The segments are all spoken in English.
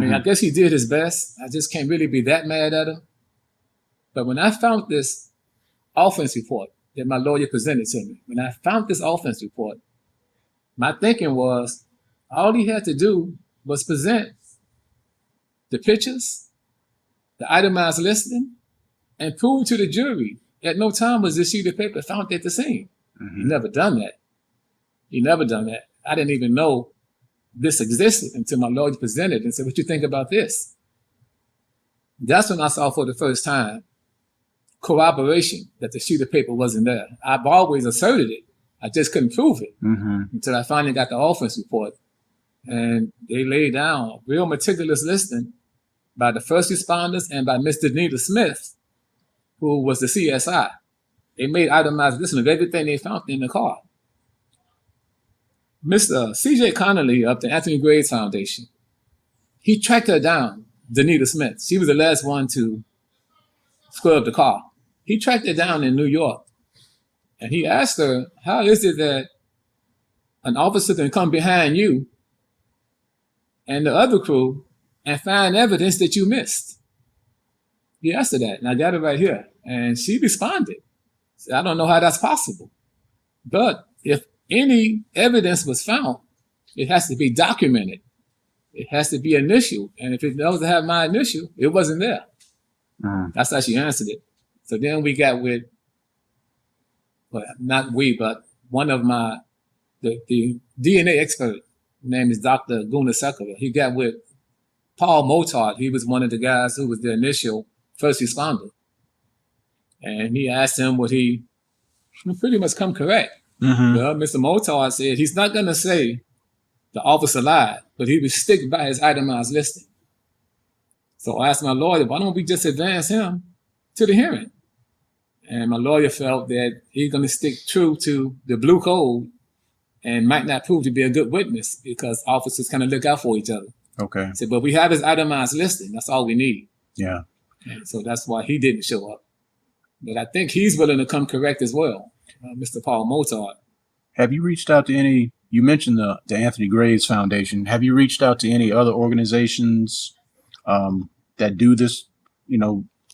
mean, I guess he did his best. I just can't really be that mad at him. But when I found this offense report that my lawyer presented to me, when I found this offense report, my thinking was all he had to do was present the pictures, the itemized listing, and prove to the jury at no time was this sheet of paper found at the scene. He never done that. He never done that. I didn't even know this existed until my lawyer presented and said, what you think about this? That's when I saw for the first time corroboration that the sheet of paper wasn't there. I've always asserted it. I just couldn't prove it until I finally got the offense report. And they laid down a real meticulous listing by the first responders and by Mr. Nita Smith, who was the CSI. They made itemized listing of everything they found in the car. Mr. C.J. Connolly of the Anthony Graves Foundation, he tracked her down, Danita Smith. She was the last one to scrub the car. He tracked her down in New York, and he asked her, how is it that an officer can come behind you and the other crew and find evidence that you missed? He asked her that, and I got it right here. And she responded. I don't know how that's possible. But if any evidence was found, it has to be documented. It has to be initial. And if it doesn't have my initial, it wasn't there. That's how she answered it. So then we got with, well, not we, but one of the DNA expert, name is Dr. Gunasekara. He got with Paul Motard. He was one of the guys who was the initial first responder. And he asked him would he pretty much come correct. Well, Mr. Motard said he's not going to say the officer lied, but he would stick by his itemized listing. So I asked my lawyer, why don't we just advance him to the hearing? And my lawyer felt that he's going to stick true to the blue code and might not prove to be a good witness because officers kind of look out for each other. Okay. He said, but we have his itemized listing. That's all we need. Yeah. And so that's why he didn't show up. But I think he's willing to come correct as well, Mr. Paul Motard. Have you reached out to any, you mentioned the Anthony Graves Foundation. Have you reached out to any other organizations that do this,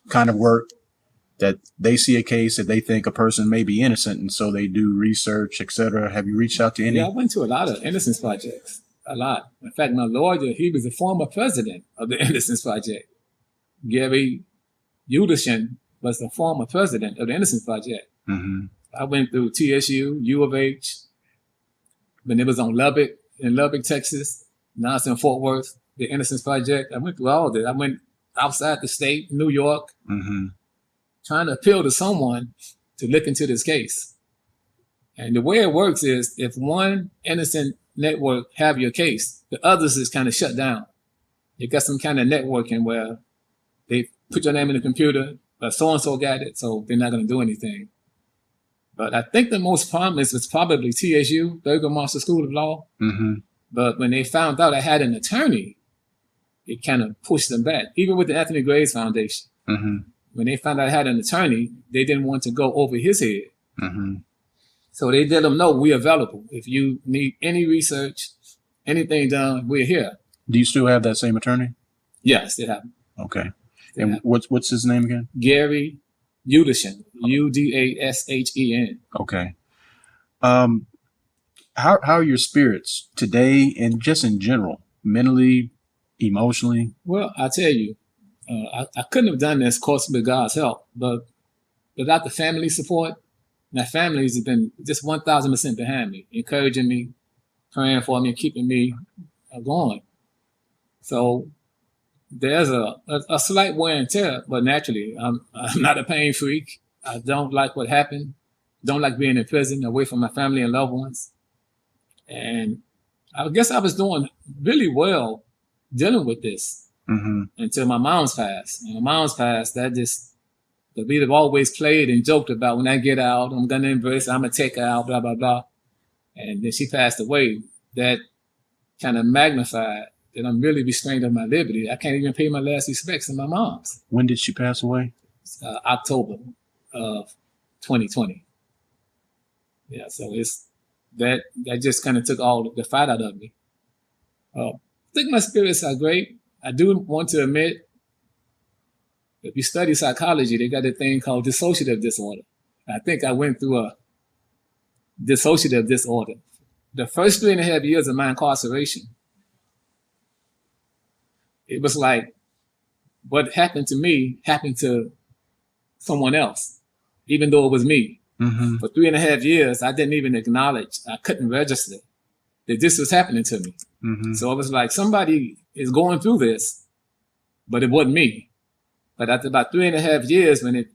kind of work, that they see a case that they think a person may be innocent, and so they do research, et cetera? Have you reached out to any? Yeah, I went to a lot of innocence projects, a lot. In fact, my lawyer, he was the former president of the Innocence Project. Gary Udishin was the former president of the Innocence Project. I went through TSU, U of H, when it was on Lubbock, in Lubbock, Texas. Now it's in Fort Worth, the Innocence Project. I went through all of it. I went outside the state, New York, trying to appeal to someone to look into this case. And the way it works is if one innocent network have your case, the others is kind of shut down. You got some kind of networking where they put your name in the computer, but so-and-so got it, so they're not going to do anything. But I think the most prominent was probably TSU, Thurgood Marshall School of Law. But when they found out I had an attorney, it kind of pushed them back. Even with the Anthony Graves Foundation. When they found out I had an attorney, they didn't want to go over his head. So they let them know we're available. If you need any research, anything done, we're here. Do you still have that same attorney? Yes, they have. Okay. And what's his name again? Gary Udishin, Udashen. Okay. How are your spirits today and just in general, mentally, emotionally? Well, I tell you, I couldn't have done this, of course, with God's help, but without the family support, my family has been just 1,000% behind me, encouraging me, praying for me, keeping me going. So there's a slight wear and tear, but naturally, I'm not a pain freak. I don't like what happened. Don't like being in prison, away from my family and loved ones. And I guess I was doing really well dealing with this until my mom's passed. And my mom's passed, we'd have always played and joked about when I get out, I'm going to embrace her, I'm going to take her out, blah, blah, blah. And then she passed away. That kind of magnified that I'm really restrained on my liberty. I can't even pay my last respects to my mom's. When did she pass away? October of 2020. Yeah, so that just kind of took all the fight out of me. I think my spirits are great. I do want to admit, if you study psychology, they got a thing called dissociative disorder. I think I went through a dissociative disorder. The first 3.5 years of my incarceration, it was like what happened to me happened to someone else, even though it was me. Mm-hmm. For 3.5 years, I didn't even acknowledge, I couldn't register that this was happening to me. Mm-hmm. So it was like somebody is going through this, but it wasn't me. But after about 3.5 years, when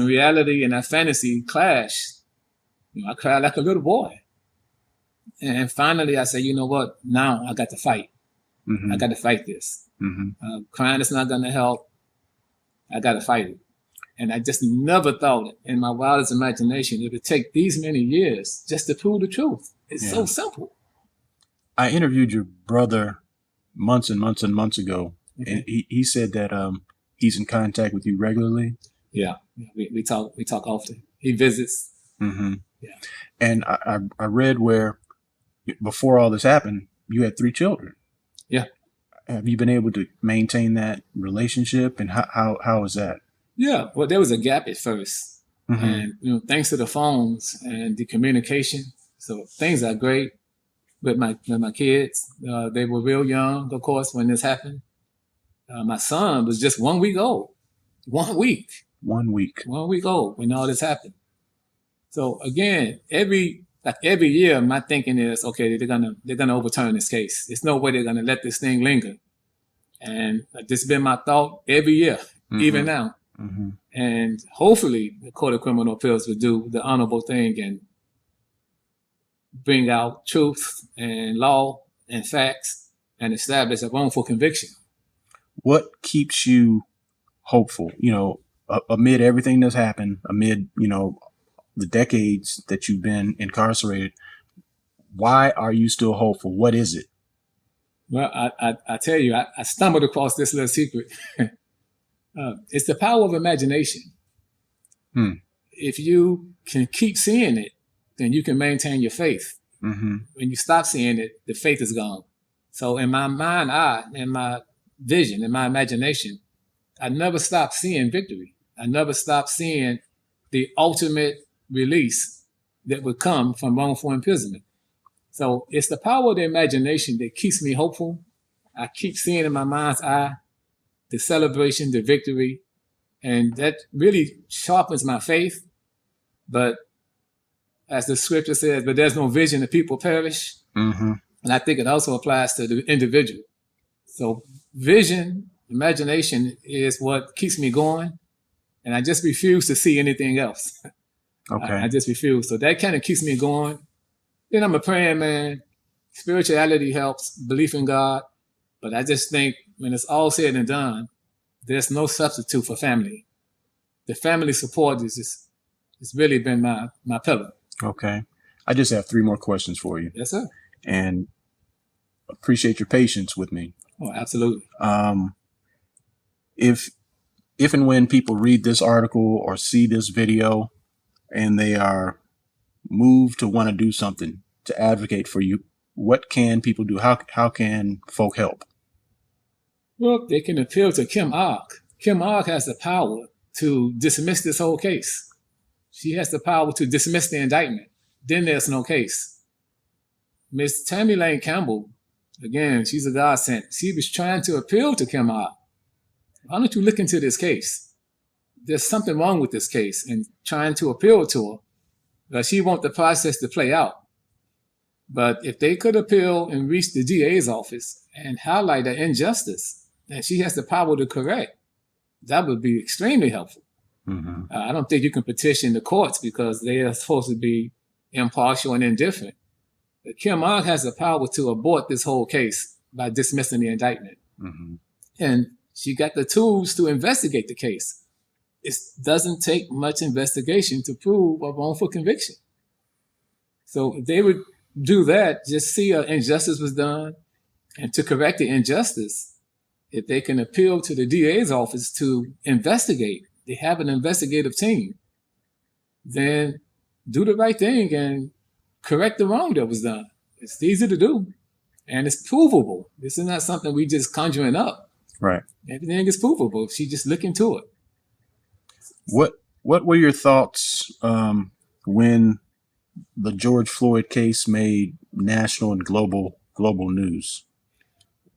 reality and that fantasy clashed, I cried like a little boy. And finally I said, you know what? Now I got to fight. Mm-hmm. I got to fight this. Mm-hmm. Crying is not going to help. I got to fight it. And I just never thought in my wildest imagination it would take these many years just to prove the truth. It's so simple. I interviewed your brother months and months and months ago, and he said that he's in contact with you regularly. Yeah, we talk often. He visits. Mm-hmm. Yeah. And I read where before all this happened, you had 3 children. Yeah. Have you been able to maintain that relationship, and how is that? Yeah, well, there was a gap at first, Mm-hmm. and thanks to the phones and the communication, so things are great with my kids. They were real young, of course, when this happened. My son was just 1 week old. 1 week. 1 week. 1 week old when all this happened. So again, every year, my thinking is, okay, they're gonna overturn this case. There's no way they're gonna let this thing linger. And this has been my thought every year, even now. Mm-hmm. And hopefully the Court of Criminal Appeals will do the honorable thing and bring out truth and law and facts and establish a wrongful conviction. What keeps you hopeful? Amid everything that's happened, amid the decades that you've been incarcerated, why are you still hopeful? What is it? Well, I tell you, I stumbled across this little secret. It's the power of imagination. If you can keep seeing it, then you can maintain your faith. Mm-hmm. When you stop seeing it, the faith is gone. So in my mind eye, in my vision, in my imagination, I never stopped seeing victory. I never stopped seeing the ultimate release that would come from wrongful imprisonment. So it's the power of the imagination that keeps me hopeful. I keep seeing in my mind's eye the celebration, the victory, and that really sharpens my faith. But as the scripture says, but there's no vision, the people perish. Mm-hmm. And I think it also applies to the individual. So vision, imagination is what keeps me going. And I just refuse to see anything else. Okay. I just refuse. So that kind of keeps me going. Then I'm a praying man. Spirituality helps, belief in God. But I just think when it's all said and done, there's no substitute for family. The family support it's really been my pillar. Okay. I just have 3 more questions for you. Yes, sir. And appreciate your patience with me. Oh, absolutely. If and when people read this article or see this video and they are moved to want to do something to advocate for you, what can people do? How can folk help? Well, they can appeal to Kim Ogg. Kim Ogg has the power to dismiss this whole case. She has the power to dismiss the indictment. Then there's no case. Miss Tammy Lane Campbell, again, she's a godsend. She was trying to appeal to Kim Ogg. Why don't you look into this case? There's something wrong with this case, and trying to appeal to her. But she wants the process to play out. But if they could appeal and reach the DA's office and highlight the injustice that she has the power to correct, that would be extremely helpful. Mm-hmm. I don't think you can petition the courts because they are supposed to be impartial and indifferent. But Kim Ogg has the power to abort this whole case by dismissing the indictment. Mm-hmm. And she got the tools to investigate the case. It doesn't take much investigation to prove a wrongful conviction. So if they would do that, just see an injustice was done, and to correct the injustice, if they can appeal to the DA's office to investigate, they have an investigative team, then do the right thing and correct the wrong that was done. It's easy to do. And it's provable. This is not something we just conjuring up. Right. Everything is provable. She just look into it. What were your thoughts when the George Floyd case made national and global news?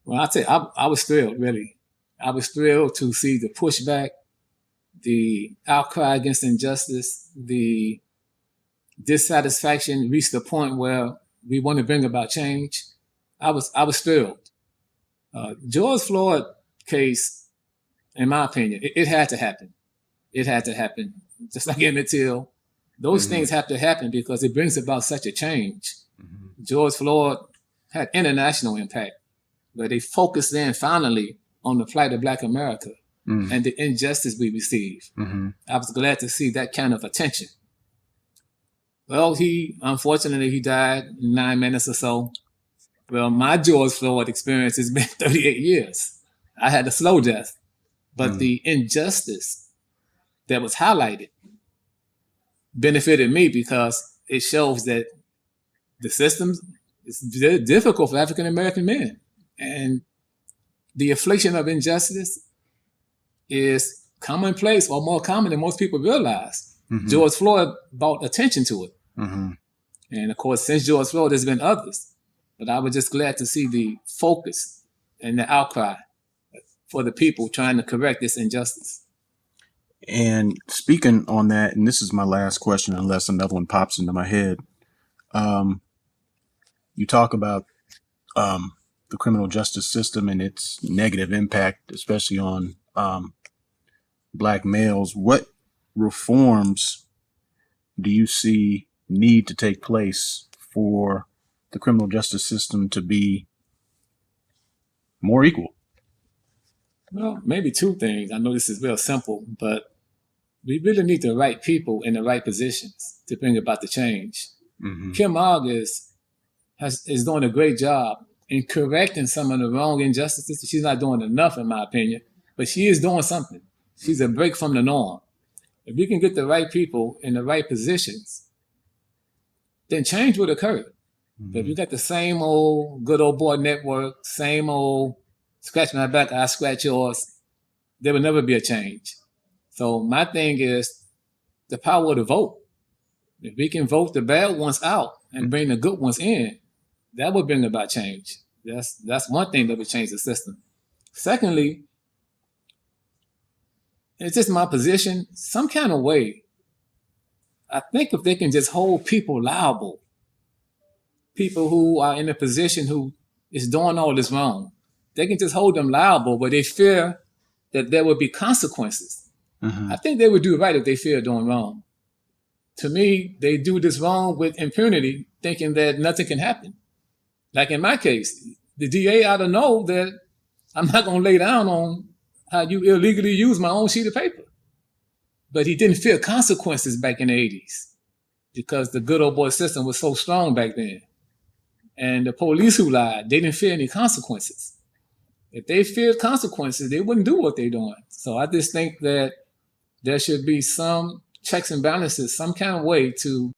Well, I'll tell you, I was thrilled, really. I was thrilled to see the pushback, the outcry against injustice, the dissatisfaction reached the point where we want to bring about change. I was thrilled. George Floyd case, in my opinion, it had to happen. It had to happen. Just like Emmett Till, those things have to happen because it brings about such a change. George Floyd had international impact, but they focused in finally on the plight of Black America and the injustice we receive. I was glad to see that kind of attention. Well, unfortunately, he died in 9 minutes or so. Well, my George Floyd experience has been 38 years. I had a slow death, but the injustice that was highlighted benefited me because it shows that the system is very difficult for African American men. And the affliction of injustice is commonplace or more common than most people realize. George Floyd brought attention to it. And of course, since George Floyd, there's been others. But I was just glad to see the focus and the outcry for the people trying to correct this injustice. And speaking on that, and this is my last question, unless another one pops into my head. You talk about the criminal justice system and its negative impact, especially on Black males. What reforms do you see need to take place for the criminal justice system to be more equal? Well, maybe two things. I know this is real simple, but we really need the right people in the right positions to bring about the change. Kim Ogg is doing a great job in correcting some of the wrong injustices. She's not doing enough, in my opinion, but she is doing something. She's a break from the norm. If we can get the right people in the right positions, then change would occur. But if you got the same old good old boy network, same old scratch my back, I scratch yours, there will never be a change. So my thing is the power of the vote. If we can vote the bad ones out and bring the good ones in, that would bring about change. That's one thing that would change the system. Secondly, it's just my position, some kind of way, I think if they can just hold people liable, people who are in a position who is doing all this wrong, they can just hold them liable, but they fear that there will be consequences. I think they would do right if they fear doing wrong. To me, they do this wrong with impunity, thinking that nothing can happen. Like in my case, the DA ought to know that I'm not going to lay down on how you illegally use my own sheet of paper. But he didn't fear consequences back in the 80s because the good old boy system was so strong back then. And the police who lied, they didn't fear any consequences. If they feared consequences, they wouldn't do what they're doing. So I just think that there should be some checks and balances, some kind of way to